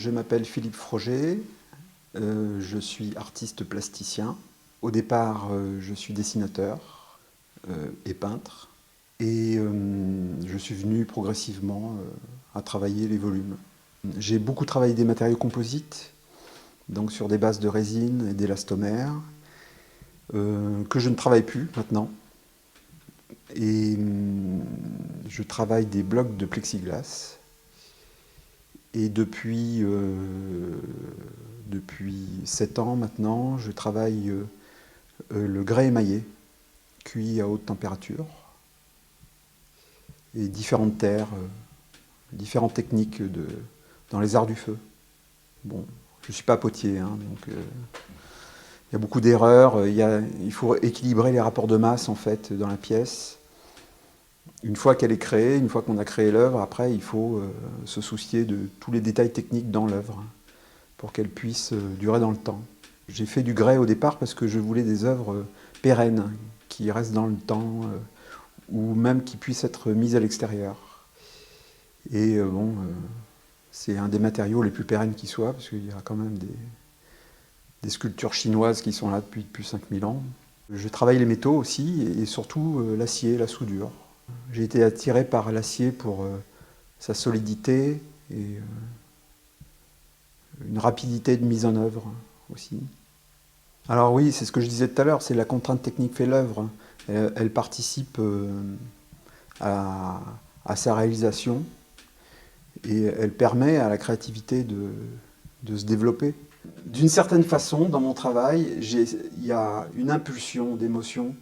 Je m'appelle Philippe Froger, je suis artiste plasticien. Au départ, je suis dessinateur et peintre. Et je suis venu progressivement à travailler les volumes. J'ai beaucoup travaillé des matériaux composites, donc sur des bases de résine et d'élastomère, que je ne travaille plus maintenant. Et je travaille des blocs de plexiglas. Et depuis 7 ans maintenant, je travaille le grès émaillé, cuit à haute température, et différentes terres, différentes techniques dans les arts du feu. Bon, je ne suis pas potier, hein, donc il y a beaucoup d'erreurs. Il faut équilibrer les rapports de masse en fait dans la pièce. Une fois qu'elle est créée, une fois qu'on a créé l'œuvre, après il faut se soucier de tous les détails techniques dans l'œuvre pour qu'elle puisse durer dans le temps. J'ai fait du grès au départ parce que je voulais des œuvres pérennes, qui restent dans le temps, ou même qui puissent être mises à l'extérieur. Et c'est un des matériaux les plus pérennes qui soient, parce qu'il y a quand même des sculptures chinoises qui sont là depuis plus de 5000 ans. Je travaille les métaux aussi, et surtout l'acier, la soudure. J'ai été attiré par l'acier pour sa solidité et une rapidité de mise en œuvre aussi. Alors oui, c'est ce que je disais tout à l'heure, c'est la contrainte technique fait l'œuvre. Elle participe à sa réalisation et elle permet à la créativité de se développer. D'une certaine façon, dans mon travail, il y a une impulsion d'émotion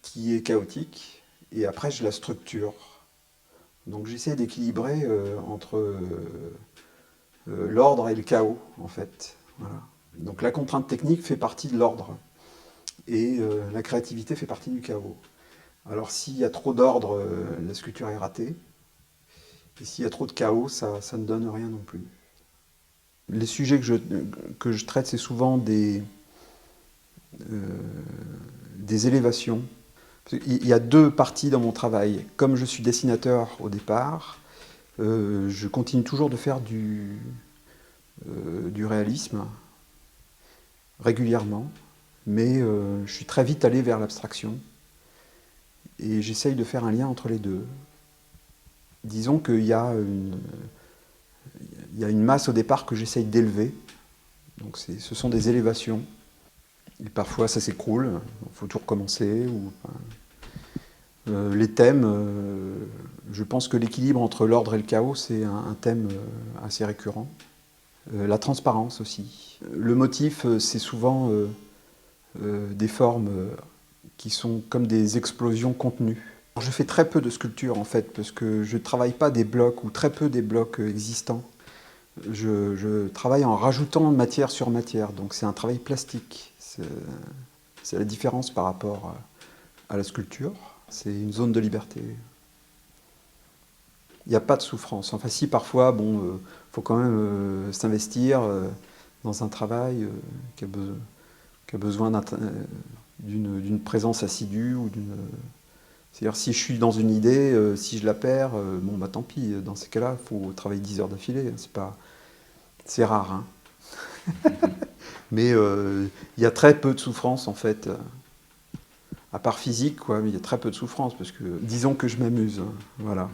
qui est chaotique et après je la structure. Donc j'essaie d'équilibrer entre l'ordre et le chaos, en fait. Voilà. Donc la contrainte technique fait partie de l'ordre et la créativité fait partie du chaos. Alors s'il y a trop d'ordre, la sculpture est ratée. Et s'il y a trop de chaos, ça ne donne rien non plus. Les sujets que je traite, c'est souvent des élévations. Il y a deux parties dans mon travail. Comme je suis dessinateur au départ, je continue toujours de faire du réalisme, régulièrement, mais je suis très vite allé vers l'abstraction. Et j'essaye de faire un lien entre les deux. Disons qu'il y a une masse au départ que j'essaye d'élever. Donc ce sont des élévations. Et parfois ça s'écroule, il faut tout recommencer. Les thèmes, je pense que l'équilibre entre l'ordre et le chaos, c'est un thème assez récurrent. La transparence aussi. Le motif, c'est souvent des formes qui sont comme des explosions contenues. Alors, je fais très peu de sculpture en fait, parce que je ne travaille pas des blocs, ou très peu des blocs existants. Je travaille en rajoutant matière sur matière, donc c'est un travail plastique. C'est la différence par rapport à la sculpture. C'est une zone de liberté. Il n'y a pas de souffrance. Enfin si, parfois, bon, faut quand même s'investir dans un travail qui a besoin d'une présence assidue ou d'une... C'est-à-dire si je suis dans une idée, si je la perds, bon bah tant pis, dans ces cas-là, il faut travailler 10 heures d'affilée, c'est rare. Hein. Mais il y a très peu de souffrance en fait, à part physique, quoi, mais il y a très peu de souffrance, parce que disons que je m'amuse, hein, voilà.